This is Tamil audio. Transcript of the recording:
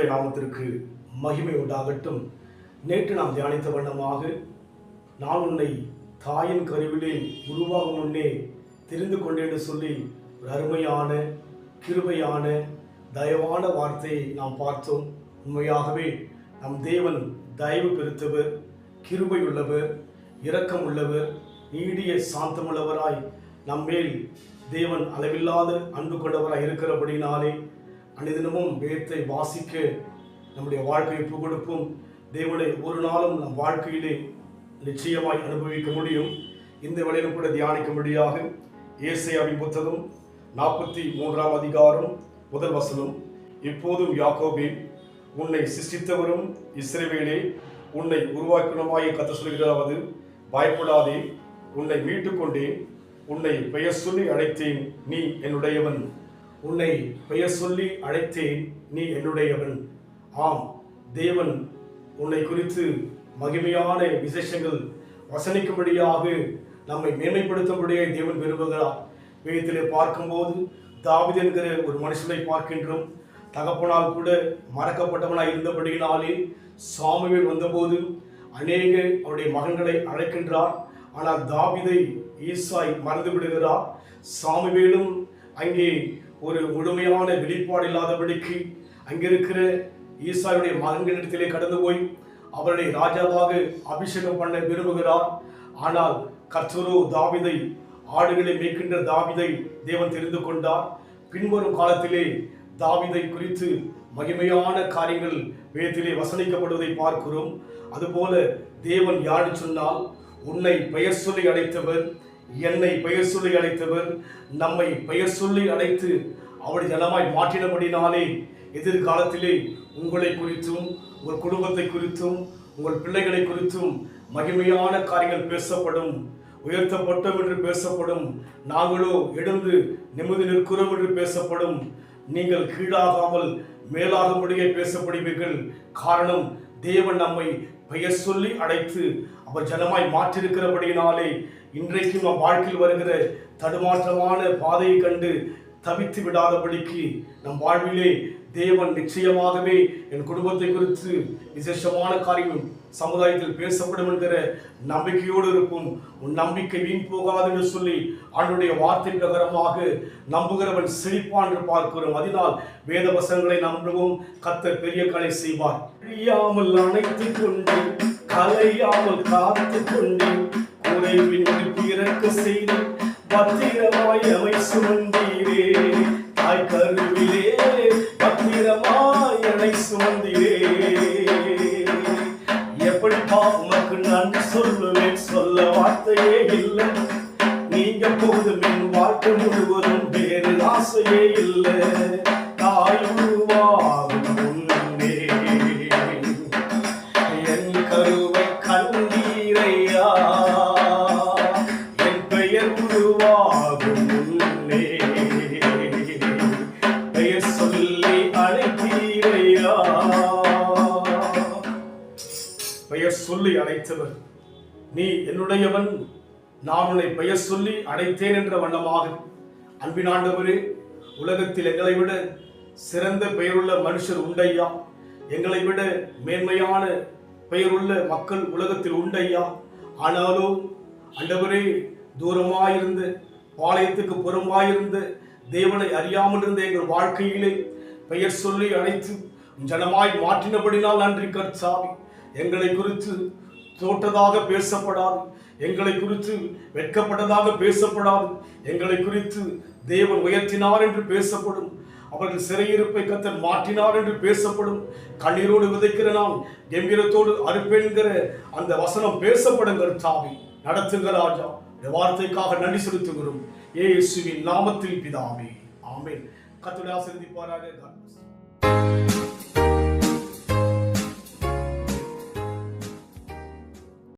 கர்த்தருடைய நாமத்திற்கு மகிமை உண்டாகட்டும். நேற்று நாம் தியானித்த வண்ணமாக, நான் உன்னை தாயின் கருவிலே உருவாகும் முன்னே தெரிந்து கொண்டேன் சொல்லி ஒரு அருமையான கிருபையான தயவான வார்த்தையை நாம் பார்த்தோம். உண்மையாகவே நம் தேவன் தயவு பெருத்தவர், கிருபை உள்ளவர், இரக்கம் உள்ளவர், நீடிய சாந்தமுள்ளவராய் நம்மேல் தேவன் அளவில்லாத அன்பு கொண்டவராய் இருக்கிறபடினாலே அனைதினமும் வேதத்தை வாசிக்க நம்முடைய வாழ்க்கையை கொடுப்போம். தேவனை ஒரு நாளும் நம் வாழ்க்கையிலே நிச்சயமாய் அனுபவிக்க முடியும். இந்த வேளையிலும் கூட தியானிக்கும்படியாக ஏசாயாவின் புத்தகம் 43ஆம் அதிகாரம் 1 வசனம். இப்போதும் யாக்கோபே, உன்னை சிருஷ்டித்தவரும் இஸ்ரவேலே, உன்னை உருவாக்கினமாய் கர்த்தர் சொல்கிறாவது, பயப்படாதே, உன்னை மீட்டுக் கொண்டேன், உன்னை பெயர் சொல்லி அழைத்தேன், நீ என்னுடையவன். உன்னை பெயர் சொல்லி அழைத்தேன், நீ என்னுடையவன். ஆம், தேவன் உன்னை குறித்து மகிமையான விசேஷங்கள் வசனிக்கும்படியாக நம்மை மேன்மைப்படுத்தும்படியாக தேவன் விரும்புகிறார். வேதத்திலே பார்க்கும்போது தாவீது என்கிற ஒரு மனுஷனை பார்க்கின்றோம். தகப்பனால் கூட மறக்கப்பட்டவனாய் இருந்தபடியினாலே சாமுவேல் வந்தபோது அநேக அவருடைய மகன்களை அழைக்கின்றார். ஆனால் தாவீதை ஈசாய் மறந்து விடுகிறார். சாமுவேலும் அங்கே ஒரு முழுமையான வெளிப்பாடு இல்லாதபடிக்கு அங்கிருக்கிற ஈசாயுடைய மகன்களிடத்திலே கடந்து போய் அவருடைய ராஜாவாக அபிஷேகம் பண்ண விரும்புகிறார். ஆனால் கர்த்தரோ தாவீதை, ஆடுகளை மேய்க்கின்ற தாவீதை தேவன் தெரிந்து கொண்டார். பின்வரும் காலத்திலே தாவீதை குறித்து மகிமையான காரியங்கள் வேதத்திலே வசனிக்கப்படுவதை பார்க்கிறோம். அதுபோல தேவன் யாரு சொன்னால், உன்னை பெயர் சொல்லி அழைத்தவர், என்னை பெயர் சொல்லி அழைத்தவர், நம்மை பெயர் சொல்லி அழைத்து அவருடைய ஜனமாய் மாற்றினபடினாலே எதிர்காலத்திலே உங்களை குறித்தும் உங்கள் குடும்பத்தை குறித்தும் உங்கள் பிள்ளைகளை குறித்தும் மகிமையான காரியங்கள் பேசப்படும். உயர்த்தப்பட்டோம் என்று பேசப்படும். நாங்களோ எழுந்து நிமிர்ந்து நிற்கிறோம் என்று பேசப்படும். நீங்கள் கீழாகாமல் மேலாகும்படியே பேசப்படுவீர்கள். காரணம், தேவன் நம்மை பெயர் சொல்லி அழைத்து அவர் ஜனமாய் மாற்றிருக்கிறபடியினாலே இன்றைக்கும் நம் வாழ்க்கையில் வருகிற தடுமாற்றமான பாதையை கண்டு தவித்து விடாதபடிக்கு நம் வாழ்விலே தேவன் நிச்சயமாகவே என் குடும்பத்தை குறித்து விசேஷமான காரியம் சமுதாயத்தில் பேசப்படும் என்கிற நம்பிக்கையோடு இருக்கும். உன் நம்பிக்கை வீண் போகாது என்று சொல்லி ஆண்டவருடைய வார்த்தை பிரகாரமாக நம்புகிறவன் செழிப்பான் என்று பார்க்கிறோம். அதனால் வேத வசனங்களை நம்புவோம். கர்த்தர் பெரிய காரியங்களை செய்வார். அழியாமல் அணைத்துக் கொண்டு, கலையாமல் காத்து கொண்டு, குறைவின்றி பிறக்க செய்து பத்திரமாய் அமை சுமந்தீரே, தாய் கருவிலே பத்திரமாய் அணை சுமந்தீரே. எப்படிப்பா உமக்கு நன்றி சொல்லுவேன், சொல்ல வார்த்தையே இல்லை. நீங்க போதும், என் வாழ்க்கை முழுவதும் வேறு ஆசையே இல்லை. தாய் உருவாகும் முன்னே என் கருவை கண்டீரையா, என் பெயர் உருவாகும் முன்னே பெயர் சொல்லி அழைத்தீரையா. பெயர் சொல்லி அழைத்தவர், நீ என்னுடையவன், நான் உன்னை பெயர் சொல்லி அழைத்தேன் என்ற வண்ணமாக, அன்பின் ஆண்டவரே, உலகத்தில் எங்களை விட சிறந்த பெயருள்ள மனுஷர் உண்டையா, எங்களை விட மேன்மையான பெயருள்ள மக்கள் உலகத்தில் உண்டையா. ஆனாலும் ஆண்டவரே, தூரமாயிருந்து பாளையத்துக்கு புறமாயிருந்து தேவனை அறியாமல் இருந்த எங்கள் வாழ்க்கையிலே பெயர் சொல்லி அழைத்து ஜனமாய் மாற்றினபடினால் நன்றி கர்த்தாவே. எங்களை குறித்து தோற்றதாக பேசப்படாது, எங்களை குறித்து வெட்கப்பட்டதாக பேசப்படாது, எங்களை குறித்து தேவன் உயர்த்தினார் என்று பேசப்படும். அவர்கள் சிறையிருப்பை கர்த்தர் மாற்றினார் என்று பேசப்படும். கண்ணீரோடு விதைக்கிற நான் கம்பீரத்தோடு அறுப்பென்கிற அந்த வசனம் பேசப்படும். கர்த்தாவே, நடத்துங்க ராஜா. இந்த வார்த்தைக்காக நன்றி செலுத்துகிறோம். இயேசுவின் நாமத்தில் பிதாவே, ஆமென். கர்த்தர் ஆசீர்வதிப்பாராக.